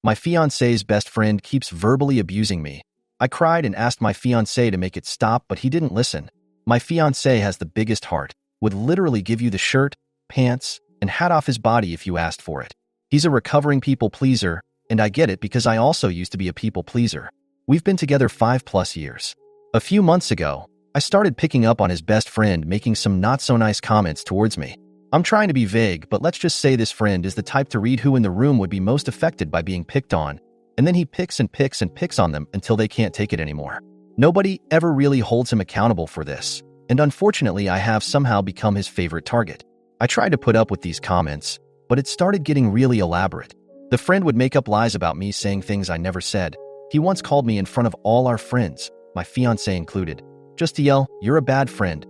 My fiance's best friend keeps verbally abusing me. I cried and asked my fiancé to make it stop, but he didn't listen. My fiancé has the biggest heart, would literally give you the shirt, pants, and hat off his body if you asked for it. He's a recovering people pleaser, and I get it because I also used to be a people pleaser. We've been together 5+ years. A few months ago, I started picking up on his best friend making some not-so-nice comments towards me. I'm trying to be vague, but let's just say this friend is the type to read who in the room would be most affected by being picked on, and then he picks and picks and picks on them until they can't take it anymore. Nobody ever really holds him accountable for this, and unfortunately I have somehow become his favorite target. I tried to put up with these comments, but it started getting really elaborate. The friend would make up lies about me saying things I never said. He once called me in front of all our friends, my fiancé included, just to yell, "You're a bad friend,"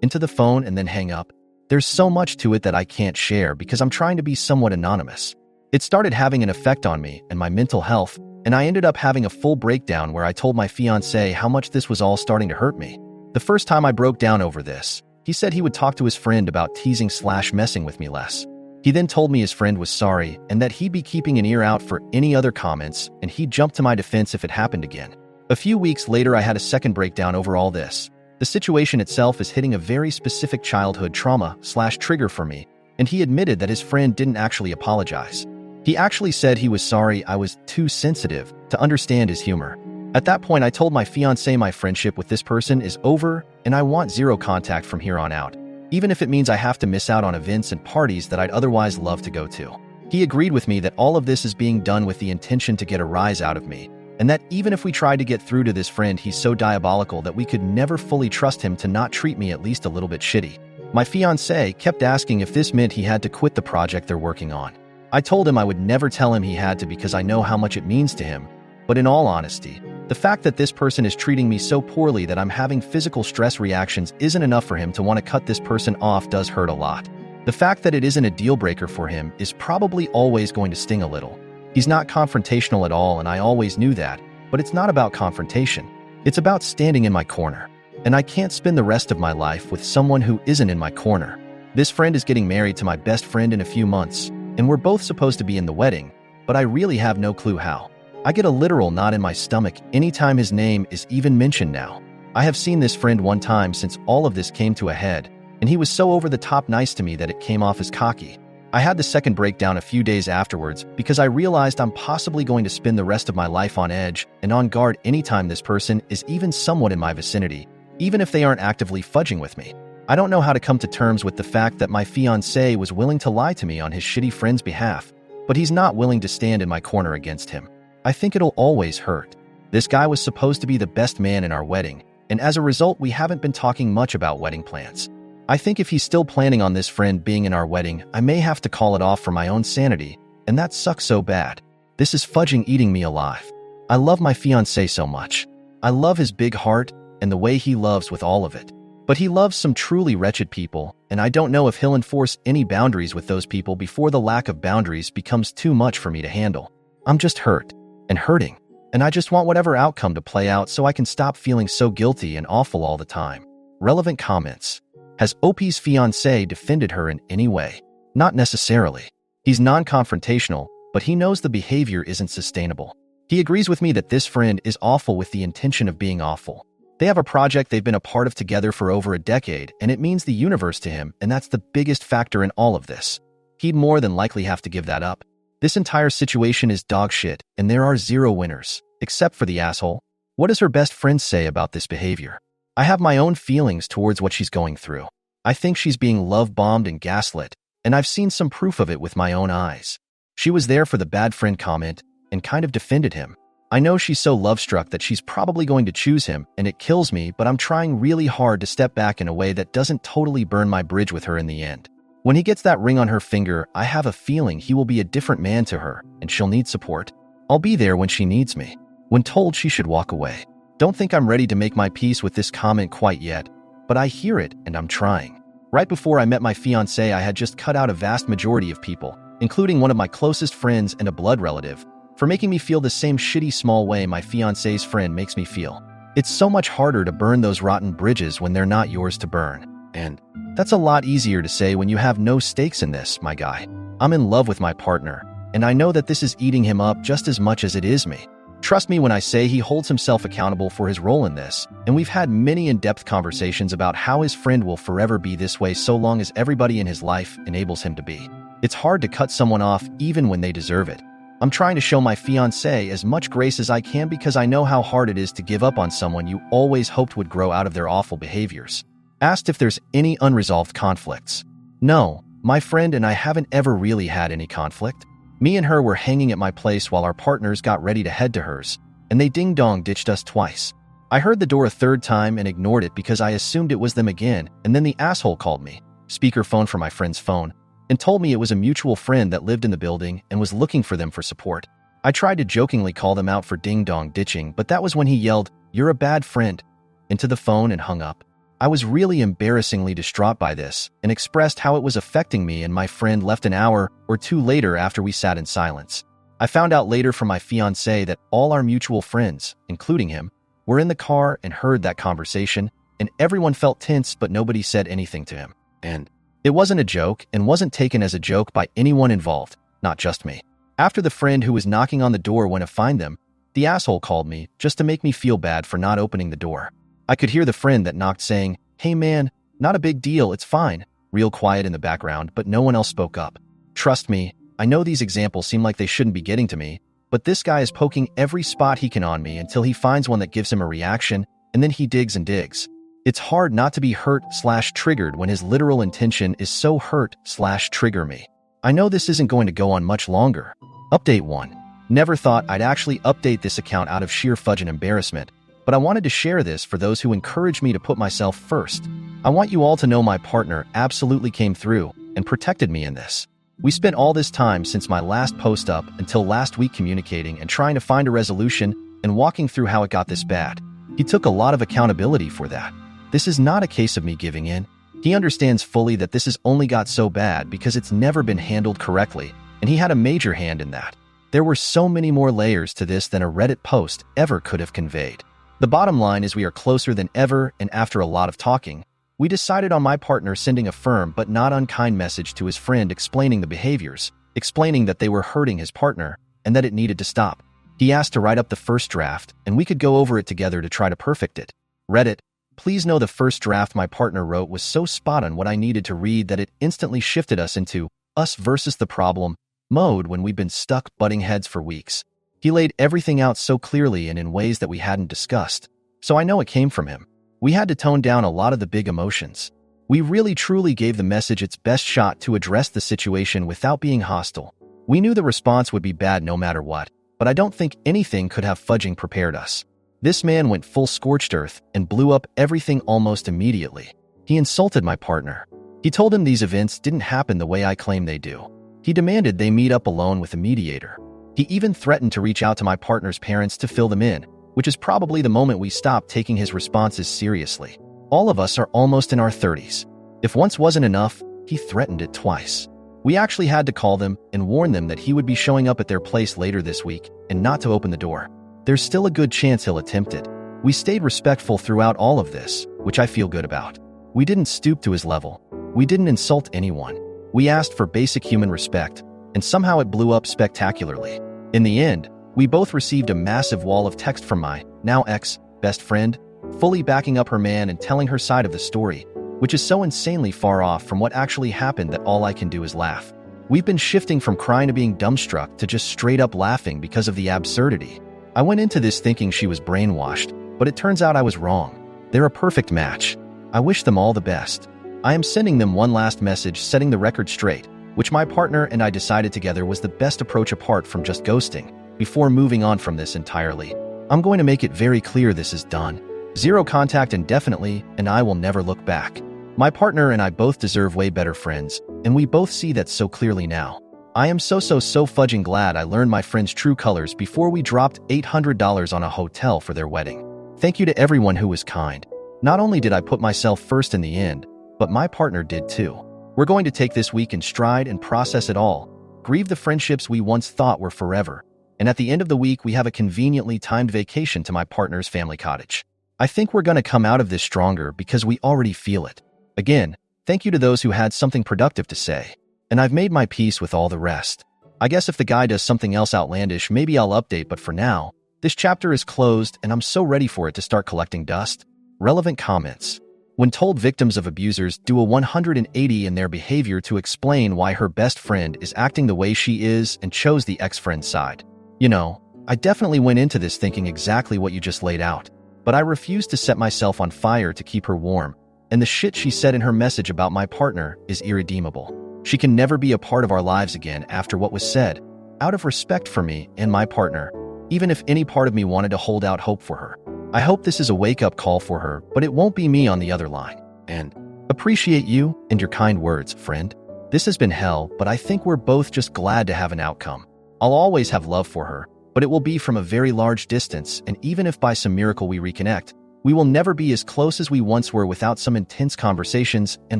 into the phone and then hang up. There's so much to it that I can't share because I'm trying to be somewhat anonymous. It started having an effect on me and my mental health, and I ended up having a full breakdown where I told my fiancé how much this was all starting to hurt me. The first time I broke down over this, he said he would talk to his friend about teasing/messing with me less. He then told me his friend was sorry and that he'd be keeping an ear out for any other comments, and he'd jump to my defense if it happened again. A few weeks later, I had a second breakdown over all this. The situation itself is hitting a very specific childhood trauma/trigger for me, and he admitted that his friend didn't actually apologize. He actually said he was sorry I was too sensitive to understand his humor. At that point, I told my fiancé my friendship with this person is over and I want zero contact from here on out, even if it means I have to miss out on events and parties that I'd otherwise love to go to. He agreed with me that all of this is being done with the intention to get a rise out of me, and that even if we tried to get through to this friend, he's so diabolical that we could never fully trust him to not treat me at least a little bit shitty. My fiancé kept asking if this meant he had to quit the project they're working on. I told him I would never tell him he had to because I know how much it means to him, but in all honesty, the fact that this person is treating me so poorly that I'm having physical stress reactions isn't enough for him to want to cut this person off does hurt a lot. The fact that it isn't a deal breaker for him is probably always going to sting a little. He's not confrontational at all, and I always knew that, but it's not about confrontation. It's about standing in my corner, and I can't spend the rest of my life with someone who isn't in my corner. This friend is getting married to my best friend in a few months, and we're both supposed to be in the wedding, but I really have no clue how. I get a literal knot in my stomach anytime his name is even mentioned now. I have seen this friend one time since all of this came to a head, and he was so over the top nice to me that it came off as cocky. I had the second breakdown a few days afterwards because I realized I'm possibly going to spend the rest of my life on edge and on guard anytime this person is even somewhat in my vicinity, even if they aren't actively fudging with me. I don't know how to come to terms with the fact that my fiancé was willing to lie to me on his shitty friend's behalf, but he's not willing to stand in my corner against him. I think it'll always hurt. This guy was supposed to be the best man in our wedding, and as a result, we haven't been talking much about wedding plans. I think if he's still planning on this friend being in our wedding, I may have to call it off for my own sanity, and that sucks so bad. This is fudging eating me alive. I love my fiancé so much. I love his big heart and the way he loves with all of it. But he loves some truly wretched people, and I don't know if he'll enforce any boundaries with those people before the lack of boundaries becomes too much for me to handle. I'm just hurt and hurting, and I just want whatever outcome to play out so I can stop feeling so guilty and awful all the time. Relevant comments. Has OP's fiancé defended her in any way? Not necessarily. He's non-confrontational, but he knows the behavior isn't sustainable. He agrees with me that this friend is awful with the intention of being awful. They have a project they've been a part of together for over a decade, and it means the universe to him, and that's the biggest factor in all of this. He'd more than likely have to give that up. This entire situation is dog shit, and there are zero winners, except for the asshole. What does her best friend say about this behavior? I have my own feelings towards what she's going through. I think she's being love-bombed and gaslit, and I've seen some proof of it with my own eyes. She was there for the bad friend comment and kind of defended him. I know she's so love-struck that she's probably going to choose him, and it kills me, but I'm trying really hard to step back in a way that doesn't totally burn my bridge with her in the end. When he gets that ring on her finger, I have a feeling he will be a different man to her, and she'll need support. I'll be there when she needs me. When told she should walk away. Don't think I'm ready to make my peace with this comment quite yet, but I hear it and I'm trying. Right before I met my fiancé, I had just cut out a vast majority of people, including one of my closest friends and a blood relative, for making me feel the same shitty small way my fiancé's friend makes me feel. It's so much harder to burn those rotten bridges when they're not yours to burn. And that's a lot easier to say when you have no stakes in this, my guy. I'm in love with my partner, and I know that this is eating him up just as much as it is me. Trust me when I say he holds himself accountable for his role in this, and we've had many in-depth conversations about how his friend will forever be this way so long as everybody in his life enables him to be. It's hard to cut someone off even when they deserve it. I'm trying to show my fiancé as much grace as I can because I know how hard it is to give up on someone you always hoped would grow out of their awful behaviors. Asked if there's any unresolved conflicts. No, my friend and I haven't ever really had any conflict. Me and her were hanging at my place while our partners got ready to head to hers, and they ding-dong ditched us twice. I heard the door a third time and ignored it because I assumed it was them again, and then the asshole called me, speakerphone for my friend's phone, and told me it was a mutual friend that lived in the building and was looking for them for support. I tried to jokingly call them out for ding-dong ditching, but that was when he yelled, "You're a bad friend," into the phone and hung up. I was really embarrassingly distraught by this and expressed how it was affecting me, and my friend left an hour or two later after we sat in silence. I found out later from my fiancé that all our mutual friends, including him, were in the car and heard that conversation, and everyone felt tense but nobody said anything to him. And it wasn't a joke and wasn't taken as a joke by anyone involved, not just me. After the friend who was knocking on the door went to find them, the asshole called me just to make me feel bad for not opening the door. I could hear the friend that knocked saying, "Hey man, not a big deal, it's fine," real quiet in the background, but no one else spoke up. Trust me, I know these examples seem like they shouldn't be getting to me, but this guy is poking every spot he can on me until he finds one that gives him a reaction, and then he digs and digs. It's hard not to be hurt/triggered when his literal intention is so hurt/trigger me. I know this isn't going to go on much longer. Update 1. Never thought I'd actually update this account out of sheer fudge and embarrassment, but I wanted to share this for those who encourage me to put myself first. I want you all to know my partner absolutely came through and protected me in this. We spent all this time since my last post up until last week communicating and trying to find a resolution and walking through how it got this bad. He took a lot of accountability for that. This is not a case of me giving in. He understands fully that this has only got so bad because it's never been handled correctly, and he had a major hand in that. There were so many more layers to this than a Reddit post ever could have conveyed. The bottom line is we are closer than ever, and after a lot of talking, we decided on my partner sending a firm but not unkind message to his friend explaining the behaviors, explaining that they were hurting his partner, and that it needed to stop. He asked to write up the first draft, and we could go over it together to try to perfect it. Reddit, please know the first draft my partner wrote was so spot on what I needed to read that it instantly shifted us into us versus the problem mode when we'd been stuck butting heads for weeks. He laid everything out so clearly and in ways that we hadn't discussed, so I know it came from him. We had to tone down a lot of the big emotions. We really truly gave the message its best shot to address the situation without being hostile. We knew the response would be bad no matter what, but I don't think anything could have fudging prepared us. This man went full scorched earth and blew up everything almost immediately. He insulted my partner. He told him these events didn't happen the way I claim they do. He demanded they meet up alone with a mediator. He even threatened to reach out to my partner's parents to fill them in, which is probably the moment we stopped taking his responses seriously. All of us are almost in our 30s. If once wasn't enough, he threatened it twice. We actually had to call them and warn them that he would be showing up at their place later this week and not to open the door. There's still a good chance he'll attempt it. We stayed respectful throughout all of this, which I feel good about. We didn't stoop to his level. We didn't insult anyone. We asked for basic human respect, and somehow it blew up spectacularly. In the end, we both received a massive wall of text from my, now ex-best friend, fully backing up her man and telling her side of the story, which is so insanely far off from what actually happened that all I can do is laugh. We've been shifting from crying to being dumbstruck to just straight up laughing because of the absurdity. I went into this thinking she was brainwashed, but it turns out I was wrong. They're a perfect match. I wish them all the best. I am sending them one last message setting the record straight, which my partner and I decided together was the best approach apart from just ghosting, before moving on from this entirely. I'm going to make it very clear this is done. Zero contact indefinitely, and I will never look back. My partner and I both deserve way better friends, and we both see that so clearly now. I am so fudging glad I learned my friend's true colors before we dropped $800 on a hotel for their wedding. Thank you to everyone who was kind. Not only did I put myself first in the end, but my partner did too. We're going to take this week in stride and process it all, grieve the friendships we once thought were forever, and at the end of the week we have a conveniently timed vacation to my partner's family cottage. I think we're going to come out of this stronger because we already feel it. Again, thank you to those who had something productive to say, and I've made my peace with all the rest. I guess if the guy does something else outlandish, maybe I'll update, but for now, this chapter is closed and I'm so ready for it to start collecting dust. Relevant comments. When told, victims of abusers do a 180 in their behavior to explain why her best friend is acting the way she is and chose the ex-friend's side. You know, I definitely went into this thinking exactly what you just laid out, but I refused to set myself on fire to keep her warm, and the shit she said in her message about my partner is irredeemable. She can never be a part of our lives again after what was said, out of respect for me and my partner, even if any part of me wanted to hold out hope for her. I hope this is a wake-up call for her, but it won't be me on the other line. And appreciate you and your kind words, friend. This has been hell, but I think we're both just glad to have an outcome. I'll always have love for her, but it will be from a very large distance, and even if by some miracle we reconnect, we will never be as close as we once were without some intense conversations and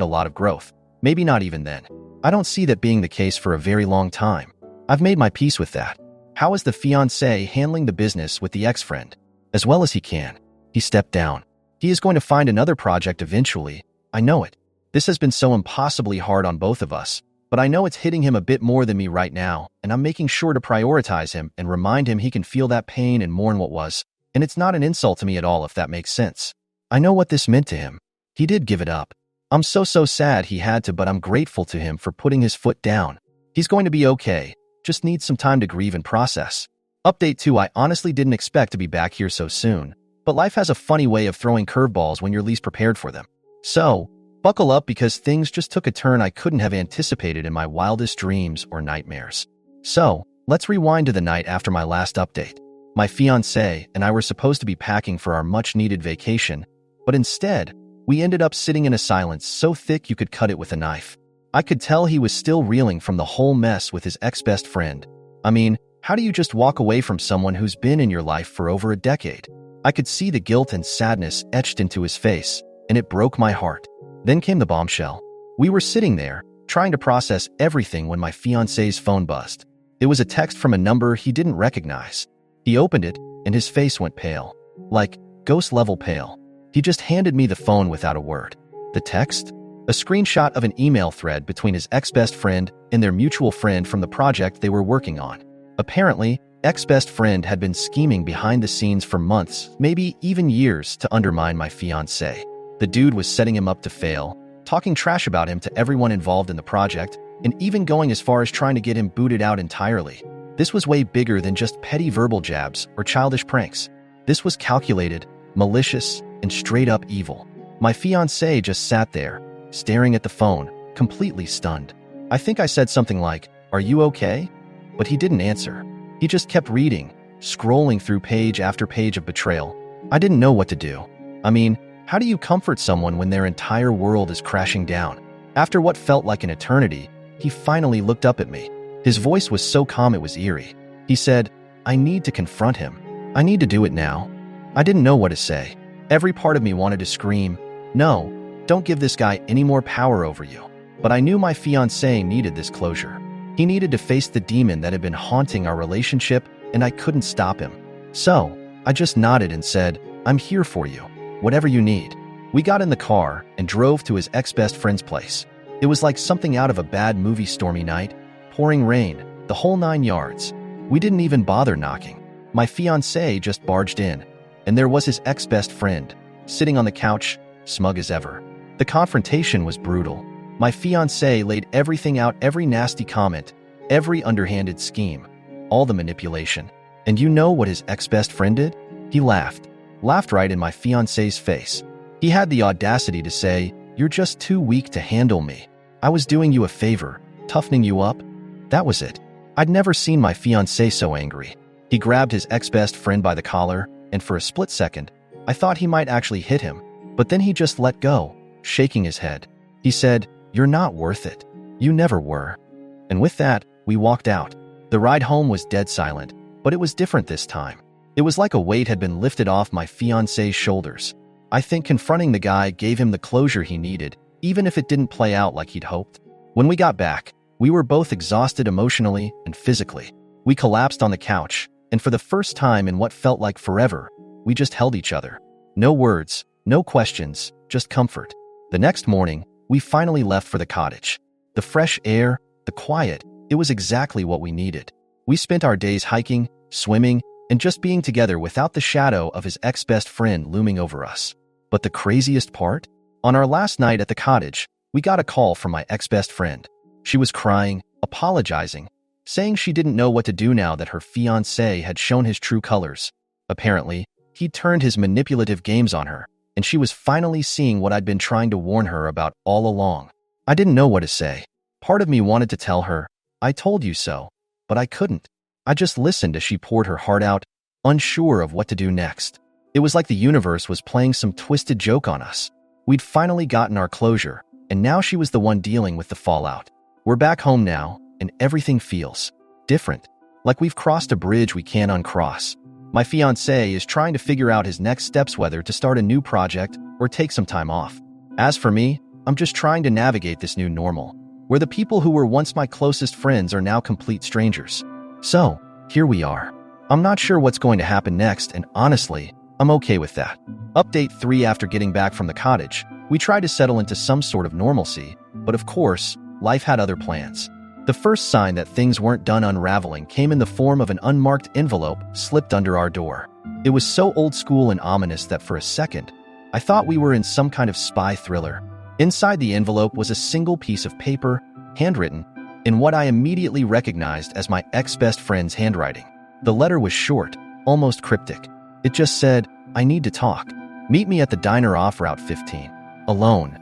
a lot of growth. Maybe not even then. I don't see that being the case for a very long time. I've made my peace with that. How is the fiancé handling the business with the ex-friend? As well as he can. He stepped down. He is going to find another project eventually. I know it. This has been so impossibly hard on both of us, but I know it's hitting him a bit more than me right now, and I'm making sure to prioritize him and remind him he can feel that pain and mourn what was, and it's not an insult to me at all if that makes sense. I know what this meant to him. He did give it up. I'm so sad he had to, but I'm grateful to him for putting his foot down. He's going to be okay, just needs some time to grieve and process. Update 2. I honestly didn't expect to be back here so soon, but life has a funny way of throwing curveballs when you're least prepared for them. So, buckle up because things just took a turn I couldn't have anticipated in my wildest dreams or nightmares. So, let's rewind to the night after my last update. My fiancé and I were supposed to be packing for our much-needed vacation, but instead, we ended up sitting in a silence so thick you could cut it with a knife. I could tell he was still reeling from the whole mess with his ex-best friend. I mean, how do you just walk away from someone who's been in your life for over a decade? I could see the guilt and sadness etched into his face, and it broke my heart. Then came the bombshell. We were sitting there, trying to process everything when my fiancé's phone buzzed. It was a text from a number he didn't recognize. He opened it, and his face went pale. Like, ghost-level pale. He just handed me the phone without a word. The text? A screenshot of an email thread between his ex-best friend and their mutual friend from the project they were working on. Apparently, ex-best friend had been scheming behind the scenes for months, maybe even years, to undermine my fiancé. The dude was setting him up to fail, talking trash about him to everyone involved in the project, and even going as far as trying to get him booted out entirely. This was way bigger than just petty verbal jabs or childish pranks. This was calculated, malicious, and straight-up evil. My fiancé just sat there, staring at the phone, completely stunned. I think I said something like, "Are you okay?" But he didn't answer. He just kept reading, scrolling through page after page of betrayal. I didn't know what to do. I mean, how do you comfort someone when their entire world is crashing down? After what felt like an eternity, he finally looked up at me. His voice was so calm it was eerie. He said, "I need to confront him. I need to do it now." I didn't know what to say. Every part of me wanted to scream, "No, don't give this guy any more power over you." But I knew my fiancé needed this closure. He needed to face the demon that had been haunting our relationship, and I couldn't stop him. So, I just nodded and said, "I'm here for you. Whatever you need." We got in the car and drove to his ex-best friend's place. It was like something out of a bad movie. Stormy night, pouring rain, the whole 9 yards. We didn't even bother knocking. My fiancé just barged in, and there was his ex-best friend, sitting on the couch, smug as ever. The confrontation was brutal. My fiancé laid everything out, every nasty comment, every underhanded scheme, all the manipulation. And you know what his ex-best friend did? He laughed right in my fiancé's face. He had the audacity to say, "You're just too weak to handle me. I was doing you a favor, toughening you up." That was it. I'd never seen my fiancé so angry. He grabbed his ex-best friend by the collar, and for a split second, I thought he might actually hit him. But then he just let go, shaking his head. He said, "You're not worth it. You never were." And with that, we walked out. The ride home was dead silent, but it was different this time. It was like a weight had been lifted off my fiancé's shoulders. I think confronting the guy gave him the closure he needed, even if it didn't play out like he'd hoped. When we got back, we were both exhausted emotionally and physically. We collapsed on the couch, and for the first time in what felt like forever, we just held each other. No words, no questions, just comfort. The next morning, we finally left for the cottage. The fresh air, the quiet, It was exactly what we needed. We spent our days hiking, swimming, and just being together without the shadow of his ex-best friend looming over us. But the craziest part? On our last night at the cottage, we got a call from my ex-best friend. She was crying, apologizing, saying she didn't know what to do now that her fiancé had shown his true colors. Apparently, he'd turned his manipulative games on her, and she was finally seeing what I'd been trying to warn her about all along. I didn't know what to say. Part of me wanted to tell her, "I told you so," but I couldn't. I just listened as she poured her heart out, unsure of what to do next. It was like the universe was playing some twisted joke on us. We'd finally gotten our closure, and now she was the one dealing with the fallout. We're back home now, and everything feels different, like we've crossed a bridge we can't uncross. My fiancé is trying to figure out his next steps, whether to start a new project or take some time off. As for me, I'm just trying to navigate this new normal, where the people who were once my closest friends are now complete strangers. So, here we are. I'm not sure what's going to happen next, and honestly, I'm okay with that. Update 3: After getting back from the cottage, we tried to settle into some sort of normalcy, but of course, life had other plans. The first sign that things weren't done unraveling came in the form of an unmarked envelope slipped under our door. It was so old school and ominous that for a second, I thought we were in some kind of spy thriller. Inside the envelope was a single piece of paper, handwritten, in what I immediately recognized as my ex-best friend's handwriting. The letter was short, almost cryptic. It just said, "I need to talk. Meet me at the diner off Route 15. Alone."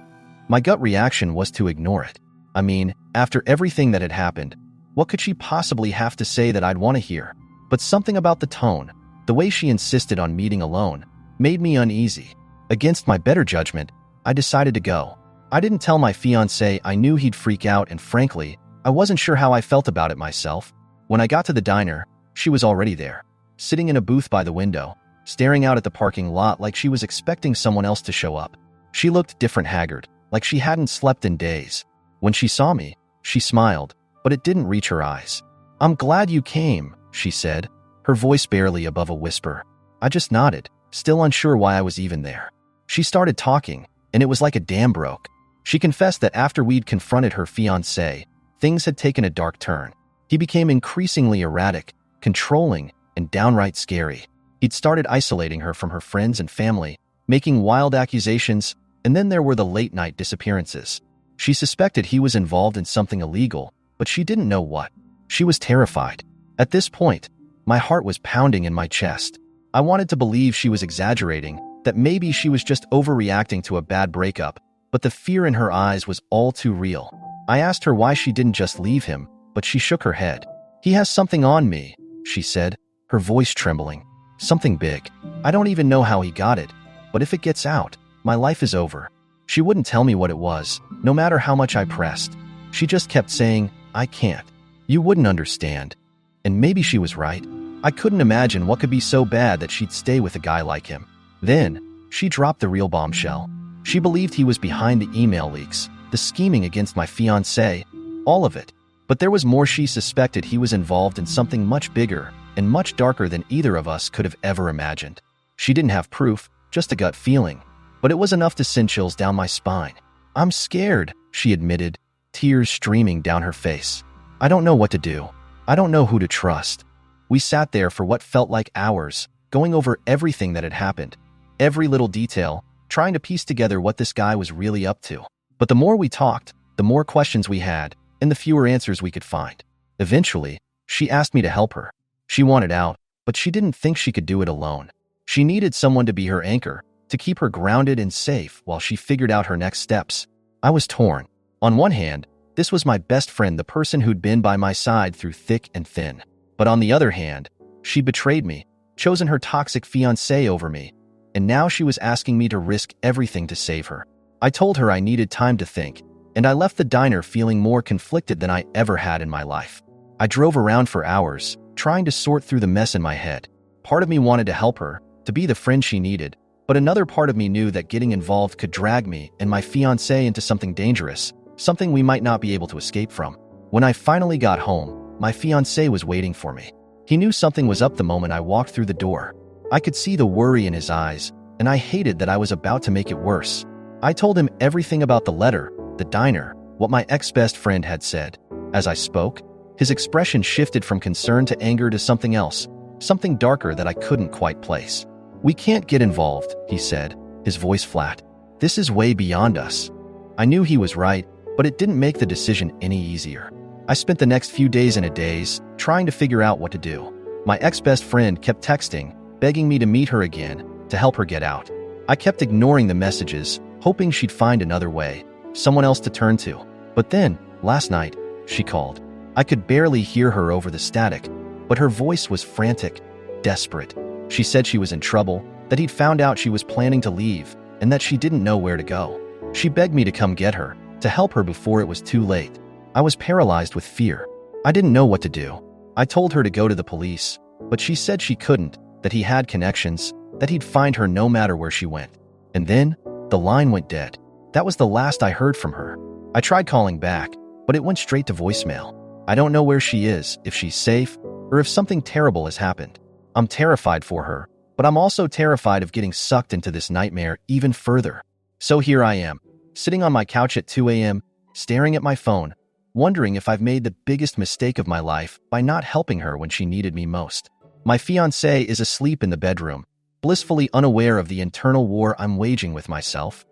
My gut reaction was to ignore it. I mean, after everything that had happened, what could she possibly have to say that I'd want to hear? But something about the tone, the way she insisted on meeting alone, made me uneasy. Against my better judgment, I decided to go. I didn't tell my fiancé. I knew he'd freak out, and frankly, I wasn't sure how I felt about it myself. When I got to the diner, she was already there, sitting in a booth by the window, staring out at the parking lot like she was expecting someone else to show up. She looked different, haggard, like she hadn't slept in days. When she saw me, she smiled, but it didn't reach her eyes. "I'm glad you came," she said, her voice barely above a whisper. I just nodded, still unsure why I was even there. She started talking, and it was like a dam broke. She confessed that after we'd confronted her fiancé, things had taken a dark turn. He became increasingly erratic, controlling, and downright scary. He'd started isolating her from her friends and family, making wild accusations, and then there were the late-night disappearances. She suspected he was involved in something illegal, but she didn't know what. She was terrified. At this point, my heart was pounding in my chest. I wanted to believe she was exaggerating, that maybe she was just overreacting to a bad breakup, but the fear in her eyes was all too real. I asked her why she didn't just leave him, but she shook her head. "He has something on me," she said, her voice trembling. "Something big. I don't even know how he got it, but if it gets out, my life is over." She wouldn't tell me what it was, no matter how much I pressed. She just kept saying, "I can't. You wouldn't understand." And maybe she was right. I couldn't imagine what could be so bad that she'd stay with a guy like him. Then, she dropped the real bombshell. She believed he was behind the email leaks, the scheming against my fiancé, all of it. But there was more. She suspected he was involved in something much bigger and much darker than either of us could have ever imagined. She didn't have proof, just a gut feeling, but it was enough to send chills down my spine. "I'm scared," she admitted, tears streaming down her face. "I don't know what to do. I don't know who to trust." We sat there for what felt like hours, going over everything that had happened, every little detail, trying to piece together what this guy was really up to. But the more we talked, the more questions we had, and the fewer answers we could find. Eventually, she asked me to help her. She wanted out, but she didn't think she could do it alone. She needed someone to be her anchor, to keep her grounded and safe while she figured out her next steps. I was torn. On one hand, this was my best friend, the person who'd been by my side through thick and thin. But on the other hand, she betrayed me, chosen her toxic fiancé over me, and now she was asking me to risk everything to save her. I told her I needed time to think, and I left the diner feeling more conflicted than I ever had in my life. I drove around for hours, trying to sort through the mess in my head. Part of me wanted to help her, to be the friend she needed, but another part of me knew that getting involved could drag me and my fiancé into something dangerous, something we might not be able to escape from. When I finally got home, my fiancé was waiting for me. He knew something was up the moment I walked through the door. I could see the worry in his eyes, and I hated that I was about to make it worse. I told him everything about the letter, the diner, what my ex-best friend had said. As I spoke, His expression shifted from concern to anger to something else, something darker that I couldn't quite place. "We can't get involved," he said, his voice flat. "This is way beyond us." I knew he was right, but it didn't make the decision any easier. I spent the next few days in a daze, trying to figure out what to do. My ex-best friend kept texting, begging me to meet her again, to help her get out. I kept ignoring the messages, hoping she'd find another way, someone else to turn to. But then, last night, she called. I could barely hear her over the static, but her voice was frantic, desperate. She said she was in trouble, that he'd found out she was planning to leave, and that she didn't know where to go. She begged me to come get her, to help her before it was too late. I was paralyzed with fear. I didn't know what to do. I told her to go to the police, but she said she couldn't, that he had connections, that he'd find her no matter where she went. And then, the line went dead. That was the last I heard from her. I tried calling back, but it went straight to voicemail. I don't know where she is, if she's safe, or if something terrible has happened. I'm terrified for her, but I'm also terrified of getting sucked into this nightmare even further. So here I am, sitting on my couch at 2 a.m., staring at my phone, wondering if I've made the biggest mistake of my life by not helping her when she needed me most. My fiancé is asleep in the bedroom, blissfully unaware of the internal war I'm waging with myself.